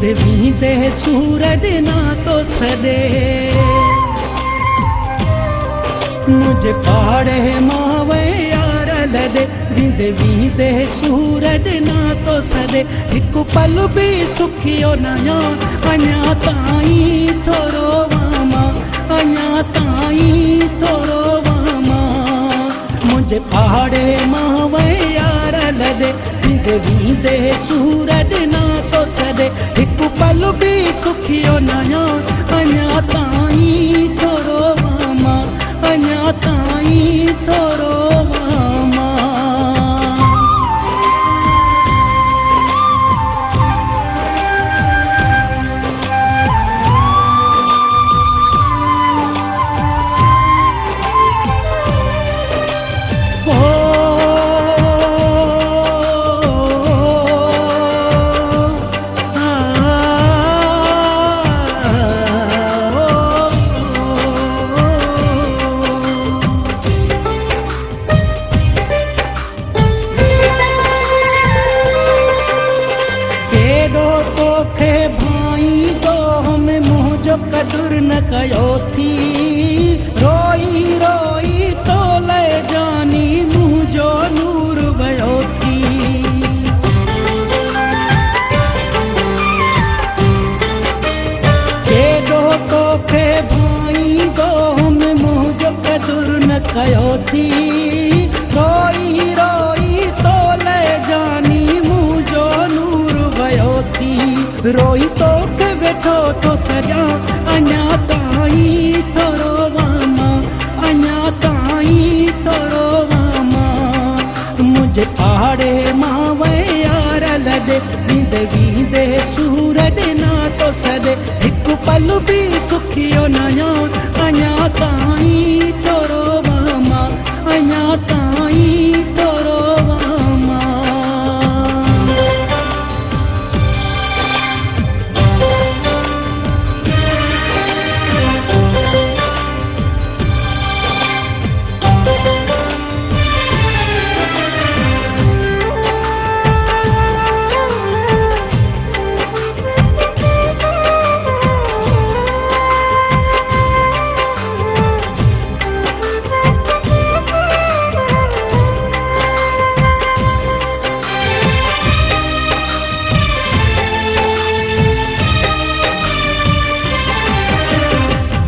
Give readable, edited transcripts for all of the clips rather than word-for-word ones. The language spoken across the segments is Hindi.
वींदे सूरज ना तो सदे मुझे पाड़े मावे यार लदे वींदे सूरज ना तो सदे हिकु पल भी सुखियो नया अञा ताईं थोरो वामा अञा ताईं थोरो वामा मुझे पाड़े मावे यार लदे वींदे सूरज ना तो सदे हिकु पल भी सुखियो नया अञा ताईं थोरो वामा अञा ताईं थोरो वामा कदुर न कयो थी रोई रोई तो ले जानी मुझो नूर भयो थी केडो तोखे भाई दो हम मुझो कदुर न कयो थी रोई रोई तो ले जानी मुझो नूर भयो थी रोई तोखे वेठो तो सजा अञा ताईं थोरो वामा अञा ताईं थोरो वामा मुझे पाड़े मावे यार लदे वींदे सूरज ना तो सदे हिकु पल भी सुखियो नया अञा ताईं थोरो वामा अञा ताईं थोरो वामा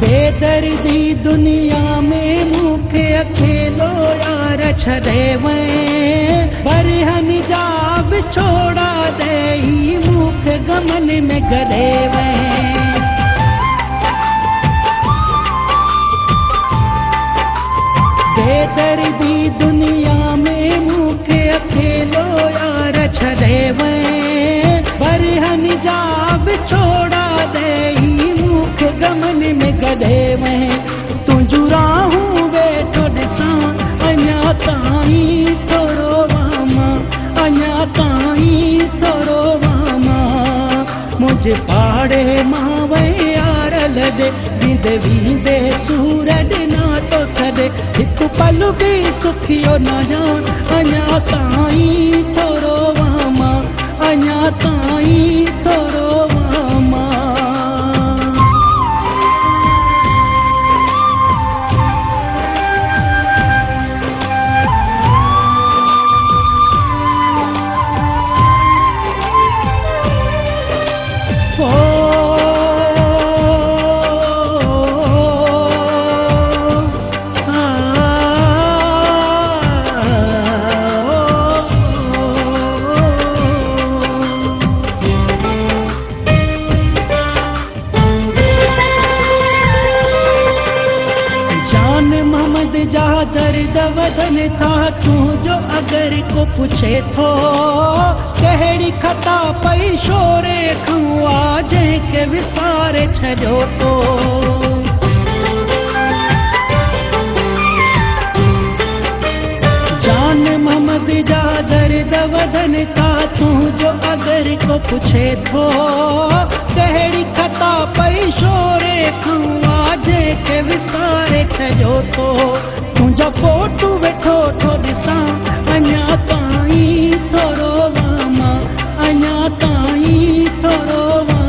बेदर्दी दुनिया में मुखे अकेलो यार छदे वैं पर हम जाब छोड़ा दे मुख गमन में गदे वैं बेदर्दी दुनिया में मुखे अकेलो यार छदे वैं पर हम जाब छोड़ा दे मुख गमन में गदे वहीं तुझू राहूं वेठो ॾिसां अञा ताईं थोरो वामा अञा ताईं थोरो वामा मुझे पाड़े मावे यार लदे वींदे सूरज ना तो सदे हिकु पल भी सुखियो नया अञा ताईं थोरो वामा अञा ताईं थोरो वामा दर्द वदन था तू जो अगर को पूछे थो कहिड़ी खता पई शोरे खुआ जंहिंखे विसारे छॾियो तो जान मोहम्मद जा दर्द वदन था तू जो अगर को पूछे थो कहिड़ी खता पई शोरे खुआ जंहिंखे विसारे छॾियो तो तुझा फोटू वेठो थो ॾिसां अञा ताईं थोरो वामा अञा ताईं थोरो वामा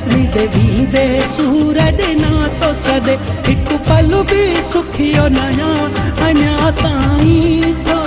वींदे वींदे सूर ॾिना तो सॾे, हिकु पल बि सुखियो नया अञा ताईं।